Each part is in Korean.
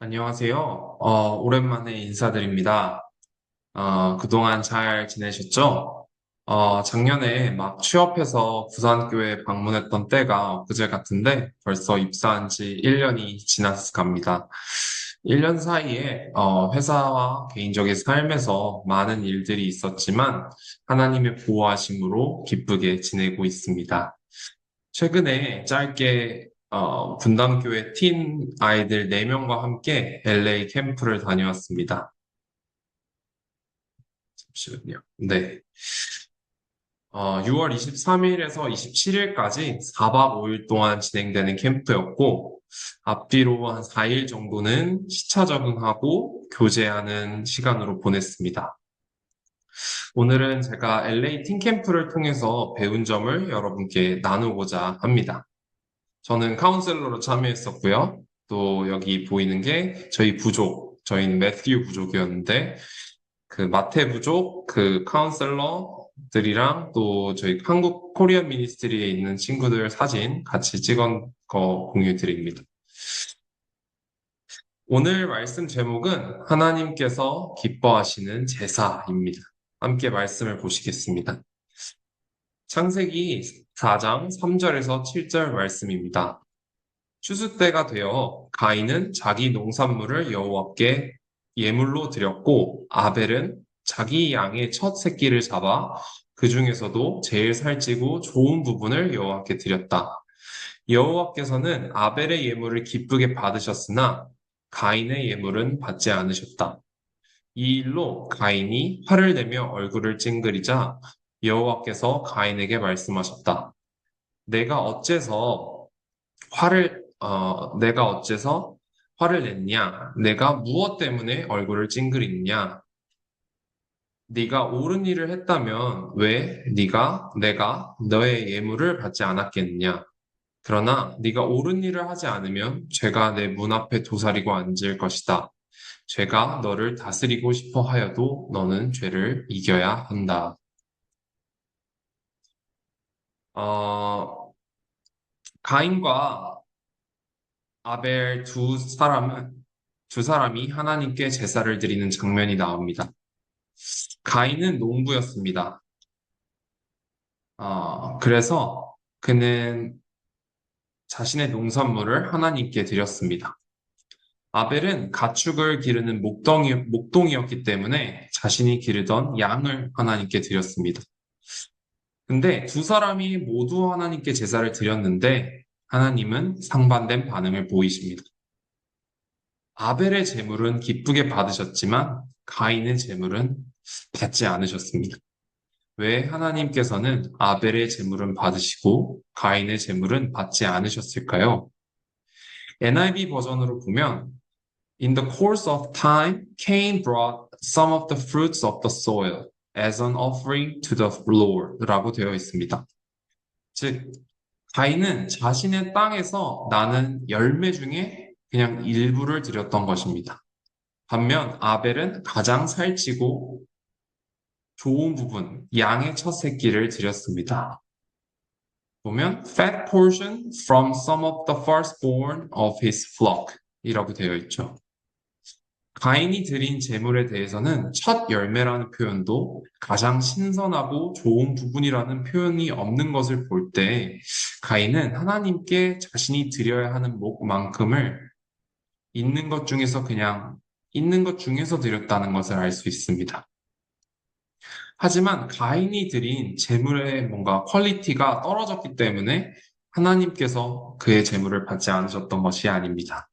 안녕하세요. 오랜만에 인사드립니다. 그동안 잘 지내셨죠? 작년에 막 취업해서 부산교회 방문했던 때가 그제 같은데 벌써 입사한 지 1년이 지났을 갑니다. 1년 사이에 회사와 개인적인 삶에서 많은 일들이 있었지만 하나님의 보호하심으로 기쁘게 지내고 있습니다. 최근에 짧게 분당교회 틴 아이들 4명과 함께 LA 캠프를 다녀왔습니다. 잠시만요. 네. 6월 23일에서 27일까지 4박 5일 동안 진행되는 캠프였고, 앞뒤로 한 4일 정도는 시차 적응하고 교제하는 시간으로 보냈습니다. 오늘은 제가 LA 틴 캠프를 통해서 배운 점을 여러분께 나누고자 합니다. 저는 카운셀러로 참여했었고요. 또 여기 보이는 게 저희 부족, 저희는 매튜 부족이었는데 그 마태 부족, 그 카운셀러들이랑 또 저희 한국 코리안 미니스트리에 있는 친구들 사진 같이 찍은 거 공유 드립니다. 오늘 말씀 제목은 하나님께서 기뻐하시는 제사입니다. 함께 말씀을 보시겠습니다. 창세기 4장 3절에서 7절 말씀입니다. 추수 때가 되어 가인은 자기 농산물을 여호와께 예물로 드렸고 아벨은 자기 양의 첫 새끼를 잡아 그 중에서도 제일 살찌고 좋은 부분을 여호와께 드렸다. 여호와께서는 아벨의 예물을 기쁘게 받으셨으나 가인의 예물은 받지 않으셨다. 이 일로 가인이 화를 내며 얼굴을 찡그리자 여호와께서 가인에게 말씀하셨다. 내가 어째서 내가 어째서 화를 냈냐? 내가 무엇 때문에 얼굴을 찡그리느냐? 네가 옳은 일을 했다면 왜 내가 너의 예물을 받지 않았겠느냐? 그러나 네가 옳은 일을 하지 않으면 죄가 내 문 앞에 도사리고 앉을 것이다. 죄가 너를 다스리고 싶어 하여도 너는 죄를 이겨야 한다. 어, 가인과 아벨 두 사람이 하나님께 제사를 드리는 장면이 나옵니다. 가인은 농부였습니다. 그래서 그는 자신의 농산물을 하나님께 드렸습니다. 아벨은 가축을 기르는 목동이었기 때문에 자신이 기르던 양을 하나님께 드렸습니다. 근데 두 사람이 모두 하나님께 제사를 드렸는데 하나님은 상반된 반응을 보이십니다. 아벨의 제물은 기쁘게 받으셨지만 가인의 제물은 받지 않으셨습니다. 왜 하나님께서는 아벨의 제물은 받으시고 가인의 제물은 받지 않으셨을까요? NIV 버전으로 보면 In the course of time, Cain brought some of the fruits of the soil as an offering to the Lord 라고 되어 있습니다. 즉, 가인은 자신의 땅에서 나는 열매 중에 그냥 일부를 드렸던 것입니다. 반면 아벨은 가장 살찌고 좋은 부분, 양의 첫 새끼를 드렸습니다. 보면 fat portion from some of the firstborn of his flock 이라고 되어 있죠. 가인이 드린 제물에 대해서는 첫 열매라는 표현도 가장 신선하고 좋은 부분이라는 표현이 없는 것을 볼 때 가인은 하나님께 자신이 드려야 하는 목만큼을 있는 것 중에서 드렸다는 것을 알 수 있습니다. 하지만 가인이 드린 제물의 뭔가 퀄리티가 떨어졌기 때문에 하나님께서 그의 제물을 받지 않으셨던 것이 아닙니다.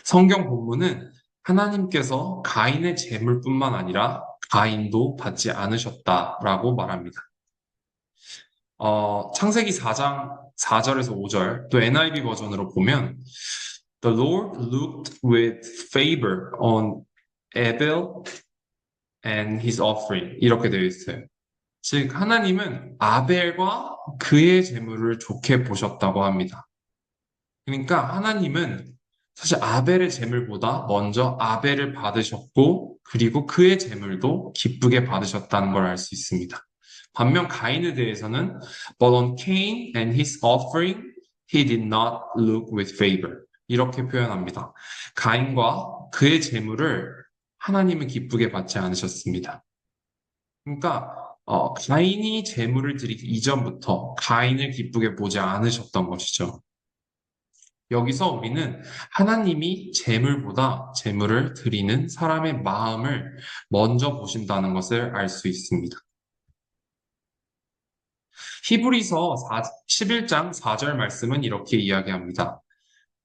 성경 본문은 하나님께서 가인의 제물뿐만 아니라 가인도 받지 않으셨다라고 말합니다. 창세기 4장 4절에서 5절, 또 NIV 버전으로 보면 The Lord looked with favor on Abel and his offering 이렇게 되어 있어요. 즉 하나님은 아벨과 그의 제물을 좋게 보셨다고 합니다. 그러니까 하나님은 사실 아벨의 제물보다 먼저 아벨을 받으셨고 그리고 그의 제물도 기쁘게 받으셨다는 걸 알 수 있습니다. 반면 가인에 대해서는 But on Cain and his offering he did not look with favor. 이렇게 표현합니다. 가인과 그의 재물을 하나님은 기쁘게 받지 않으셨습니다. 그러니까 가인이 재물을 드리기 이전부터 가인을 기쁘게 보지 않으셨던 것이죠. 여기서 우리는 하나님이 재물보다 재물을 드리는 사람의 마음을 먼저 보신다는 것을 알 수 있습니다. 히브리서 11장 4절 말씀은 이렇게 이야기합니다.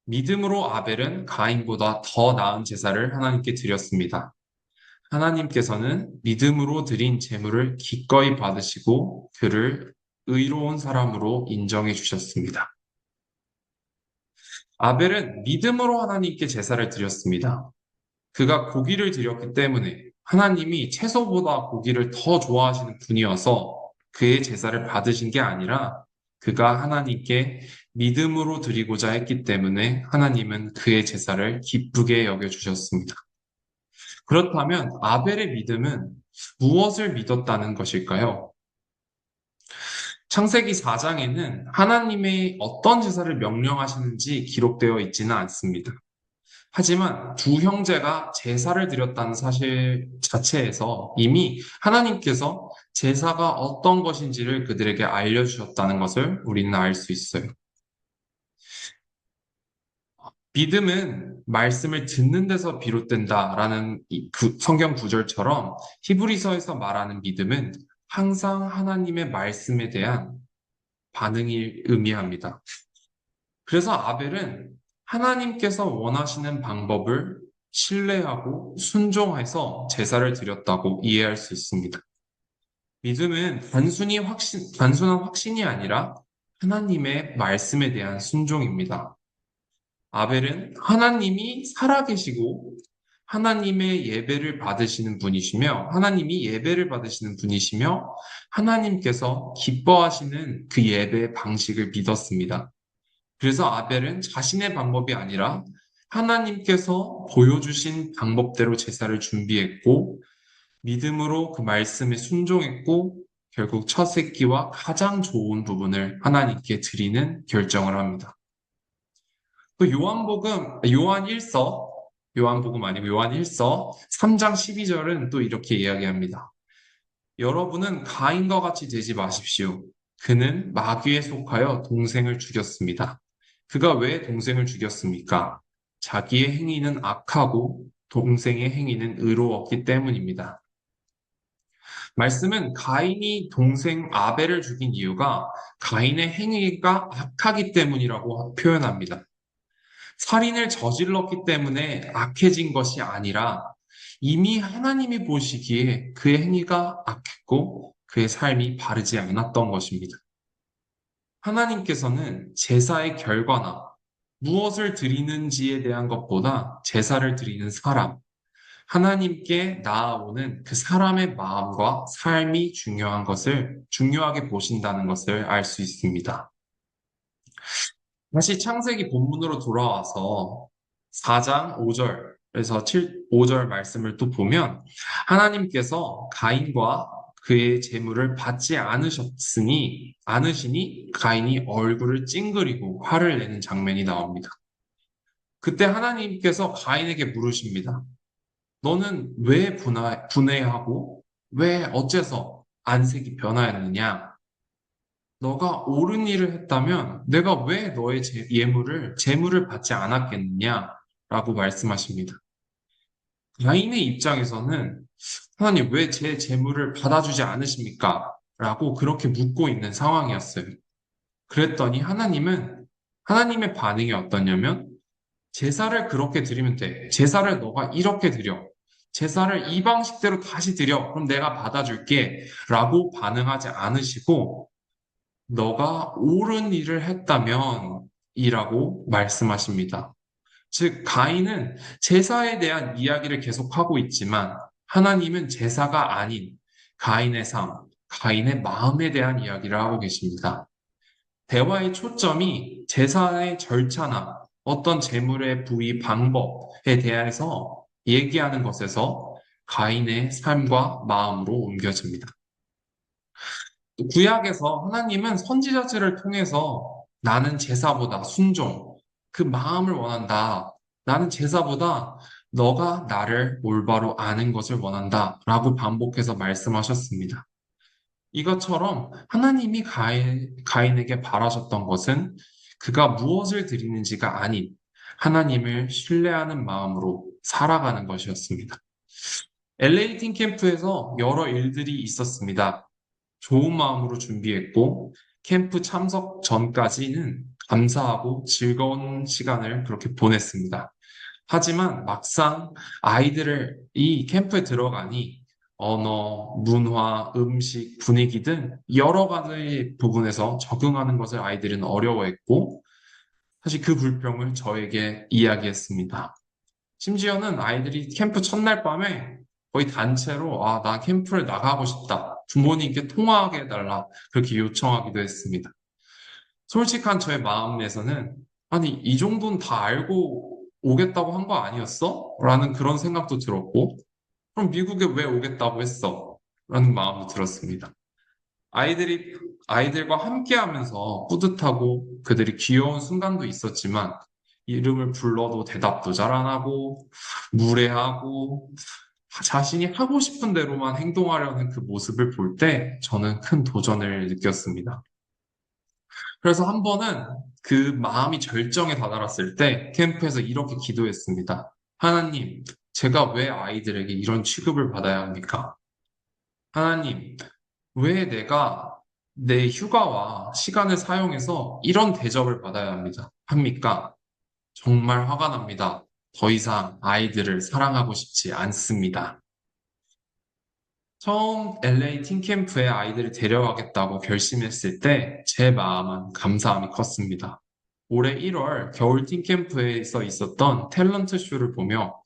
믿음으로 아벨은 가인보다 더 나은 제사를 하나님께 드렸습니다. 하나님께서는 믿음으로 드린 제물을 기꺼이 받으시고 그를 의로운 사람으로 인정해 주셨습니다. 아벨은 믿음으로 하나님께 제사를 드렸습니다. 그가 고기를 드렸기 때문에 하나님이 채소보다 고기를 더 좋아하시는 분이어서 그의 제사를 받으신 게 아니라 그가 하나님께 믿음으로 드리고자 했기 때문에 하나님은 그의 제사를 기쁘게 여겨주셨습니다. 그렇다면 아벨의 믿음은 무엇을 믿었다는 것일까요? 창세기 4장에는 하나님의 어떤 제사를 명령하시는지 기록되어 있지는 않습니다. 하지만 두 형제가 제사를 드렸다는 사실 자체에서 이미 하나님께서 제사가 어떤 것인지를 그들에게 알려주셨다는 것을 우리는 알 수 있어요. 믿음은 말씀을 듣는 데서 비롯된다라는 성경 구절처럼 히브리서에서 말하는 믿음은 항상 하나님의 말씀에 대한 반응을 의미합니다. 그래서 아벨은 하나님께서 원하시는 방법을 신뢰하고 순종해서 제사를 드렸다고 이해할 수 있습니다. 믿음은 단순한 확신이 아니라 하나님의 말씀에 대한 순종입니다. 아벨은 하나님이 살아계시고 하나님의 예배를 받으시는 분이시며 하나님이 예배를 받으시는 분이시며 하나님께서 기뻐하시는 그 예배 방식을 믿었습니다. 그래서 아벨은 자신의 방법이 아니라 하나님께서 보여주신 방법대로 제사를 준비했고 믿음으로 그 말씀에 순종했고 결국 첫 새끼와 가장 좋은 부분을 하나님께 드리는 결정을 합니다. 또 요한복음 아니고 요한 1서 3장 12절은 또 이렇게 이야기합니다. 여러분은 가인과 같이 되지 마십시오. 그는 마귀에 속하여 동생을 죽였습니다. 그가 왜 동생을 죽였습니까? 자기의 행위는 악하고 동생의 행위는 의로웠기 때문입니다. 말씀은 가인이 동생 아벨을 죽인 이유가 가인의 행위가 악하기 때문이라고 표현합니다. 살인을 저질렀기 때문에 악해진 것이 아니라 이미 하나님이 보시기에 그의 행위가 악했고 그의 삶이 바르지 않았던 것입니다. 하나님께서는 제사의 결과나 무엇을 드리는지에 대한 것보다 제사를 드리는 사람, 하나님께 나아오는 그 사람의 마음과 삶이 중요하게 보신다는 것을 알 수 있습니다. 다시 창세기 본문으로 돌아와서 4장 5절에서 5절 말씀을 또 보면 하나님께서 가인과 그의 재물을 받지 않으시니 가인이 얼굴을 찡그리고 화를 내는 장면이 나옵니다. 그때 하나님께서 가인에게 물으십니다. 너는 왜 분해하고 왜 어째서 안색이 변하였느냐? 너가 옳은 일을 했다면 내가 왜 너의 재물을 받지 않았겠느냐? 라고 말씀하십니다. 가인의 입장에서는 하나님 왜 제 재물을 받아주지 않으십니까? 라고 그렇게 묻고 있는 상황이었어요. 그랬더니 하나님의 반응이 어떠냐면 제사를 그렇게 드리면 돼. 제사를 너가 이렇게 드려. 제사를 이 방식대로 다시 드려. 그럼 내가 받아줄게. 라고 반응하지 않으시고 너가 옳은 일을 했다면 이라고 말씀하십니다. 즉, 가인은 제사에 대한 이야기를 계속하고 있지만 하나님은 제사가 아닌 가인의 삶, 가인의 마음에 대한 이야기를 하고 계십니다. 대화의 초점이 제사의 절차나 어떤 제물의 부위 방법에 대해서 얘기하는 것에서 가인의 삶과 마음으로 옮겨집니다. 구약에서 하나님은 선지자들을 통해서 나는 제사보다 순종, 그 마음을 원한다. 나는 제사보다 너가 나를 올바로 아는 것을 원한다. 라고 반복해서 말씀하셨습니다. 이것처럼 하나님이 가인에게 바라셨던 것은 그가 무엇을 드리는지가 아닌 하나님을 신뢰하는 마음으로 살아가는 것이었습니다. LA 팀캠프에서 여러 일들이 있었습니다. 좋은 마음으로 준비했고, 캠프 참석 전까지는 감사하고 즐거운 시간을 그렇게 보냈습니다. 하지만 막상 이 캠프에 들어가니 언어, 문화, 음식, 분위기 등 여러 가지 부분에서 적응하는 것을 아이들은 어려워했고, 사실 그 불평을 저에게 이야기했습니다. 심지어는 아이들이 캠프 첫날 밤에 거의 단체로, 나 캠프를 나가고 싶다. 부모님께 통화하게 해달라. 그렇게 요청하기도 했습니다. 솔직한 저의 마음 내에서는, 아니, 이 정도는 다 알고 오겠다고 한 거 아니었어? 라는 그런 생각도 들었고, 그럼 미국에 왜 오겠다고 했어? 라는 마음도 들었습니다. 아이들이, 아이들과 함께 하면서 뿌듯하고 그들이 귀여운 순간도 있었지만, 이름을 불러도 대답도 잘 안 하고, 무례하고, 자신이 하고 싶은 대로만 행동하려는 그 모습을 볼 때 저는 큰 도전을 느꼈습니다. 그래서 한 번은 그 마음이 절정에 다다랐을 때 캠프에서 이렇게 기도했습니다. 하나님, 제가 왜 아이들에게 이런 취급을 받아야 합니까? 하나님, 왜 내가 내 휴가와 시간을 사용해서 이런 대접을 받아야 합니까? 정말 화가 납니다. 더 이상 아이들을 사랑하고 싶지 않습니다. 처음 LA 팀캠프에 아이들을 데려가겠다고 결심했을 때 제 마음은 감사함이 컸습니다. 올해 1월 겨울 팀캠프에서 있었던 탤런트 쇼를 보며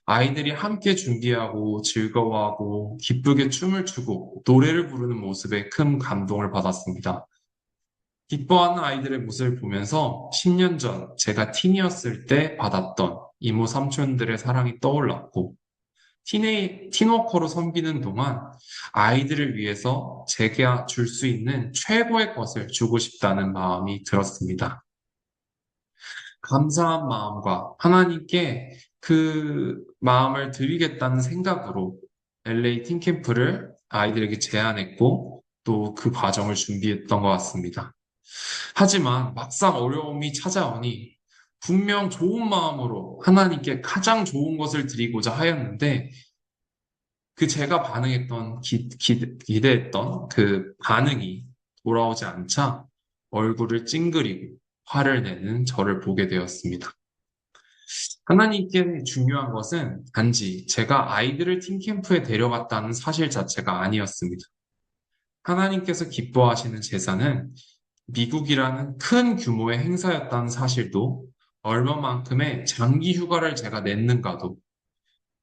아이들이 함께 준비하고 즐거워하고 기쁘게 춤을 추고 노래를 부르는 모습에 큰 감동을 받았습니다. 기뻐하는 아이들의 모습을 보면서 10년 전 제가 팀이었을 때 받았던 이모 삼촌들의 사랑이 떠올랐고 팀워커로 섬기는 동안 아이들을 위해서 제가 줄 수 있는 최고의 것을 주고 싶다는 마음이 들었습니다. 감사한 마음과 하나님께 그 마음을 드리겠다는 생각으로 LA 팀캠프를 아이들에게 제안했고 또 그 과정을 준비했던 것 같습니다. 하지만 막상 어려움이 찾아오니 분명 좋은 마음으로 하나님께 가장 좋은 것을 드리고자 하였는데 그 제가 기대했던 그 반응이 돌아오지 않자 얼굴을 찡그리고 화를 내는 저를 보게 되었습니다. 하나님께 중요한 것은 단지 제가 아이들을 팀캠프에 데려갔다는 사실 자체가 아니었습니다. 하나님께서 기뻐하시는 제사는 미국이라는 큰 규모의 행사였다는 사실도 얼마만큼의 장기 휴가를 제가 냈는가도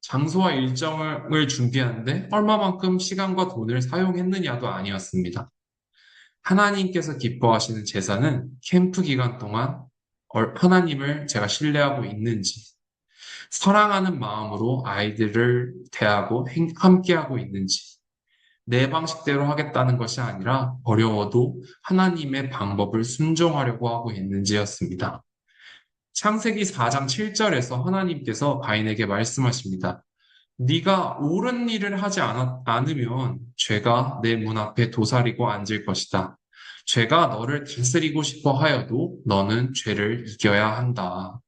장소와 일정을 준비하는데 얼마만큼 시간과 돈을 사용했느냐도 아니었습니다. 하나님께서 기뻐하시는 제사는 캠프 기간 동안 하나님을 제가 신뢰하고 있는지, 사랑하는 마음으로 아이들을 대하고 함께하고 있는지, 내 방식대로 하겠다는 것이 아니라 어려워도 하나님의 방법을 순종하려고 하고 있는지였습니다. 창세기 4장 7절에서 하나님께서 가인에게 말씀하십니다. 네가 옳은 일을 하지 않으면 죄가 내 문 앞에 도사리고 앉을 것이다. 죄가 너를 다스리고 싶어 하여도 너는 죄를 이겨야 한다.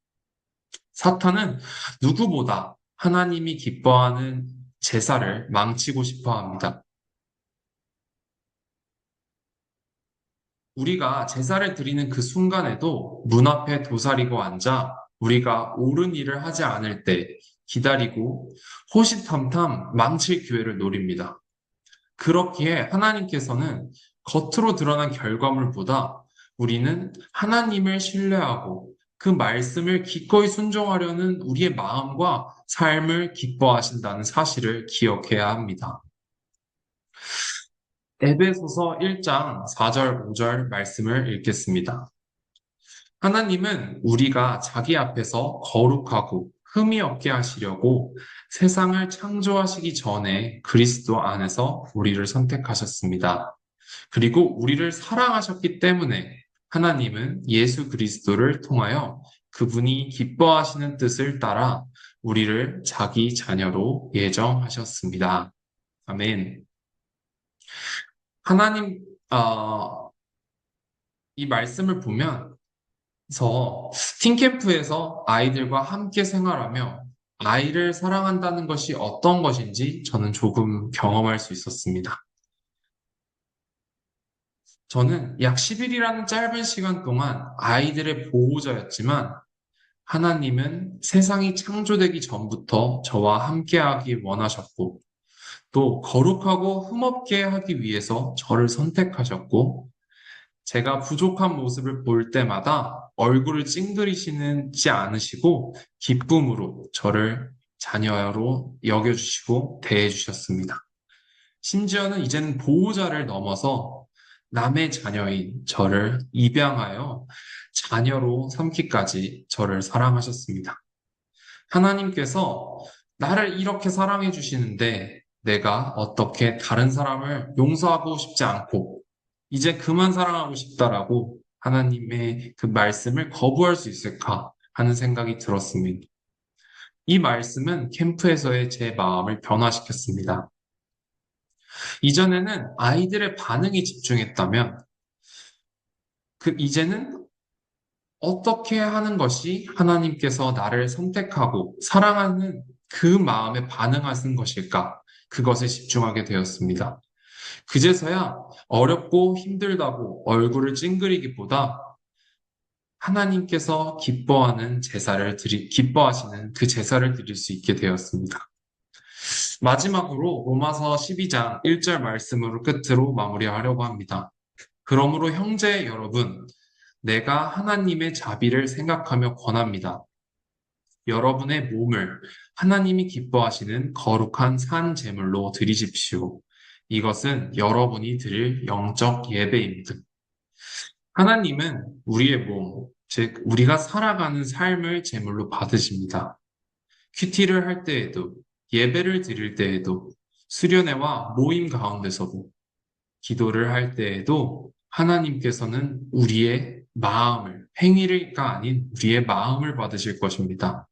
사탄은 누구보다 하나님이 기뻐하는 제사를 망치고 싶어 합니다. 우리가 제사를 드리는 그 순간에도 문 앞에 도사리고 앉아 우리가 옳은 일을 하지 않을 때 기다리고 호시탐탐 망칠 기회를 노립니다. 그렇기에 하나님께서는 겉으로 드러난 결과물보다 우리는 하나님을 신뢰하고 그 말씀을 기꺼이 순종하려는 우리의 마음과 삶을 기뻐하신다는 사실을 기억해야 합니다. 에베소서 1장 4절, 5절 말씀을 읽겠습니다. 하나님은 우리가 자기 앞에서 거룩하고 흠이 없게 하시려고 세상을 창조하시기 전에 그리스도 안에서 우리를 선택하셨습니다. 그리고 우리를 사랑하셨기 때문에 하나님은 예수 그리스도를 통하여 그분이 기뻐하시는 뜻을 따라 우리를 자기 자녀로 예정하셨습니다. 아멘. 하나님, 이 말씀을 보면서 팀캠프에서 아이들과 함께 생활하며 아이를 사랑한다는 것이 어떤 것인지 저는 조금 경험할 수 있었습니다. 저는 약 10일이라는 짧은 시간 동안 아이들의 보호자였지만 하나님은 세상이 창조되기 전부터 저와 함께하기 원하셨고 또 거룩하고 흠없게 하기 위해서 저를 선택하셨고 제가 부족한 모습을 볼 때마다 얼굴을 찡그리시지 않으시고 기쁨으로 저를 자녀로 여겨주시고 대해주셨습니다. 심지어는 이제는 보호자를 넘어서 남의 자녀인 저를 입양하여 자녀로 삼기까지 저를 사랑하셨습니다. 하나님께서 나를 이렇게 사랑해 주시는데 내가 어떻게 다른 사람을 용서하고 싶지 않고 이제 그만 사랑하고 싶다라고 하나님의 그 말씀을 거부할 수 있을까 하는 생각이 들었습니다. 이 말씀은 캠프에서의 제 마음을 변화시켰습니다. 이전에는 아이들의 반응에 집중했다면 이제는 어떻게 하는 것이 하나님께서 나를 선택하고 사랑하는 그 마음에 반응하는 것일까? 그것에 집중하게 되었습니다. 그제서야 어렵고 힘들다고 얼굴을 찡그리기보다 하나님께서 기뻐하시는 그 제사를 드릴 수 있게 되었습니다. 마지막으로 로마서 12장 1절 말씀으로 끝으로 마무리하려고 합니다. 그러므로 형제 여러분, 내가 하나님의 자비를 생각하며 권합니다. 여러분의 몸을 하나님이 기뻐하시는 거룩한 산 제물로 드리십시오. 이것은 여러분이 드릴 영적 예배입니다. 하나님은 우리의 몸, 즉 우리가 살아가는 삶을 제물로 받으십니다. 큐티를 할 때에도, 예배를 드릴 때에도, 수련회와 모임 가운데서도, 기도를 할 때에도 하나님께서는 우리의 마음을, 행위가 아닌 우리의 마음을 받으실 것입니다.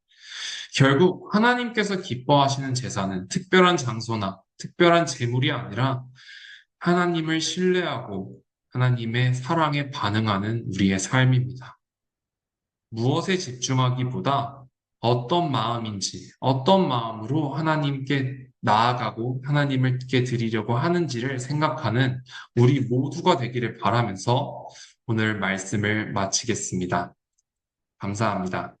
결국 하나님께서 기뻐하시는 제사는 특별한 장소나 특별한 제물이 아니라 하나님을 신뢰하고 하나님의 사랑에 반응하는 우리의 삶입니다. 무엇에 집중하기보다 어떤 마음인지, 어떤 마음으로 하나님께 나아가고 하나님께 드리려고 하는지를 생각하는 우리 모두가 되기를 바라면서 오늘 말씀을 마치겠습니다. 감사합니다.